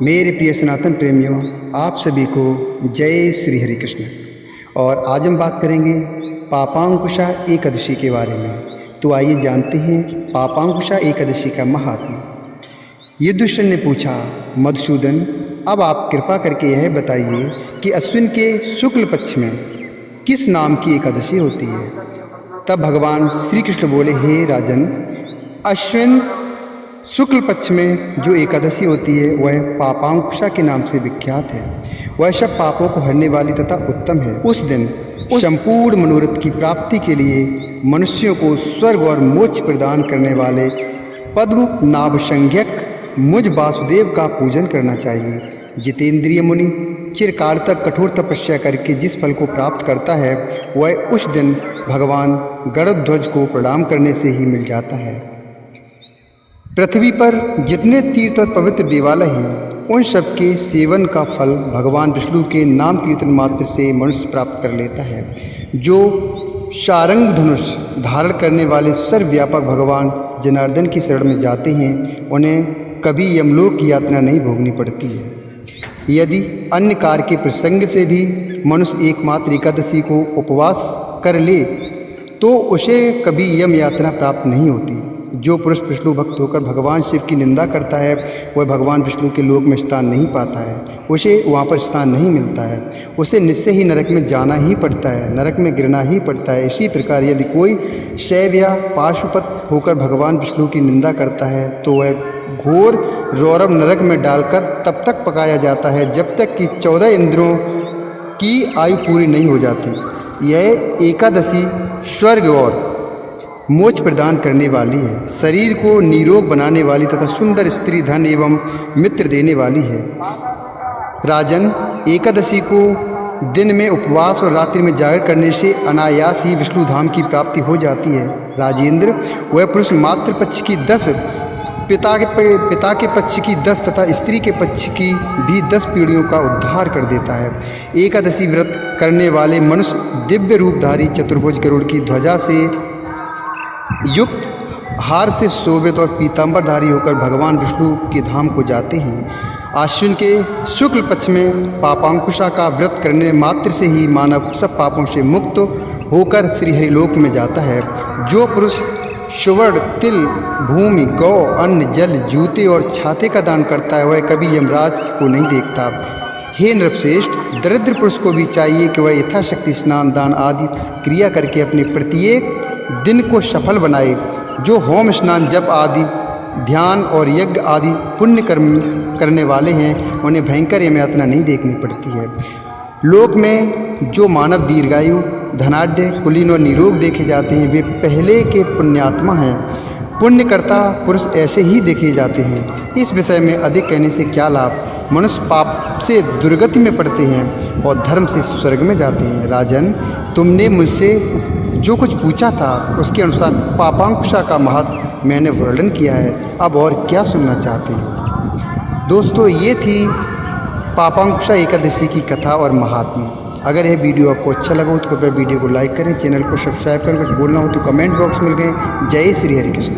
मेरे प्रिय सनातन प्रेमियों, आप सभी को जय श्री हरि कृष्ण। और आज हम बात करेंगे पापांकुशा एकादशी के बारे में। तो आइए जानते हैं पापांकुशा एकादशी का महात्म्य। युधिष्ठिर ने पूछा, मधुसूदन, अब आप कृपा करके यह बताइए कि अश्विन के शुक्ल पक्ष में किस नाम की एकादशी होती है। तब भगवान श्री कृष्ण बोले, हे राजन, अश्विन शुक्ल पक्ष में जो एकादशी होती है वह पापांकुशा के नाम से विख्यात है। वह सब पापों को हरने वाली तथा उत्तम है। उस दिन संपूर्ण मनोरथ की प्राप्ति के लिए मनुष्यों को स्वर्ग और मोक्ष प्रदान करने वाले पद्म नाभ संज्ञक मुझ वासुदेव का पूजन करना चाहिए। जितेंद्रिय मुनि चिरकाल तक कठोर तपस्या करके जिस फल को प्राप्त करता है वह उस दिन भगवान गरुड़ध्वज को प्रणाम करने से ही मिल जाता है। पृथ्वी पर जितने तीर्थ और पवित्र देवालय हैं उन सब के सेवन का फल भगवान विष्णु के नाम कीर्तन मात्र से मनुष्य प्राप्त कर लेता है। जो शारंग धनुष धारण करने वाले सर्वव्यापक भगवान जनार्दन की शरण में जाते हैं उन्हें कभी यमलोक की यातना नहीं भोगनी पड़ती है। यदि अन्य कार्य के प्रसंग से भी मनुष्य एकमात्र एकादशी को उपवास कर ले तो उसे कभी यम यातना प्राप्त नहीं होती। जो पुरुष विष्णु भक्त होकर भगवान शिव की निंदा करता है वह भगवान विष्णु के लोक में स्थान नहीं पाता है, उसे वहाँ पर स्थान नहीं मिलता है, उसे निश्चय ही नरक में जाना ही पड़ता है, नरक में गिरना ही पड़ता है। इसी प्रकार यदि कोई शैव या पाशुपत होकर भगवान विष्णु की निंदा करता है तो वह घोर रौरव नरक में डालकर तब तक पकाया जाता है जब तक कि 14 इंद्रियों की आयु पूरी नहीं हो जाती। यह एकादशी स्वर्ग और मोक्ष प्रदान करने वाली है, शरीर को निरोग बनाने वाली तथा सुंदर स्त्री धन एवं मित्र देने वाली है। राजन, एकादशी को दिन में उपवास और रात्रि में जागर करने से अनायास ही विष्णु धाम की प्राप्ति हो जाती है। राजेंद्र, वह पुरुष मातृ पक्ष की 10, पिता के पक्ष की 10 तथा स्त्री के पक्ष की भी 10 पीढ़ियों का उद्धार कर देता है। एकादशी व्रत करने वाले मनुष्य दिव्य रूपधारी चतुर्भुज गरुड़ की ध्वजा से युक्त हार से शोभित और पीतांबरधारी होकर भगवान विष्णु के धाम को जाते हैं। आश्विन के शुक्ल पक्ष में पापांकुशा का व्रत करने मात्र से ही मानव सब पापों से मुक्त होकर श्रीहरिलोक में जाता है। जो पुरुष सुवर्ण, तिल, भूमि, गौ, अन्न, जल, जूते और छाते का दान करता है वह कभी यमराज को नहीं देखता। हे नृपश्रेष्ठ, दरिद्र पुरुष को भी चाहिए कि वह यथाशक्ति स्नान, दान आदि क्रिया करके अपने प्रत्येक दिन को सफल बनाए। जो होम, स्नान, जप आदि, ध्यान और यज्ञ आदि पुण्य कर्म करने वाले हैं उन्हें भयंकर यम यातना नहीं देखनी पड़ती है। लोक में जो मानव दीर्घायु, धनाढ्य, कुलीन और निरोग देखे जाते हैं वे पहले के पुण्यात्मा हैं। पुण्यकर्ता पुरुष ऐसे ही देखे जाते हैं। इस विषय में अधिक कहने से क्या लाभ। मनुष्य पाप से दुर्गति में पड़ते हैं और धर्म से स्वर्ग में जाते हैं। राजन, तुमने मुझसे जो कुछ पूछा था उसके अनुसार पापांकुशा का महत्व मैंने वर्णन किया है। अब और क्या सुनना चाहते हैं? दोस्तों, ये थी पापांकुशा एकादशी की कथा और महात्मा। अगर यह वीडियो आपको अच्छा लगा हो तो कृपया वीडियो को लाइक करें, चैनल को सब्सक्राइब करें। कुछ बोलना हो तो कमेंट बॉक्स में लिखें। जय श्री हरि कृष्ण।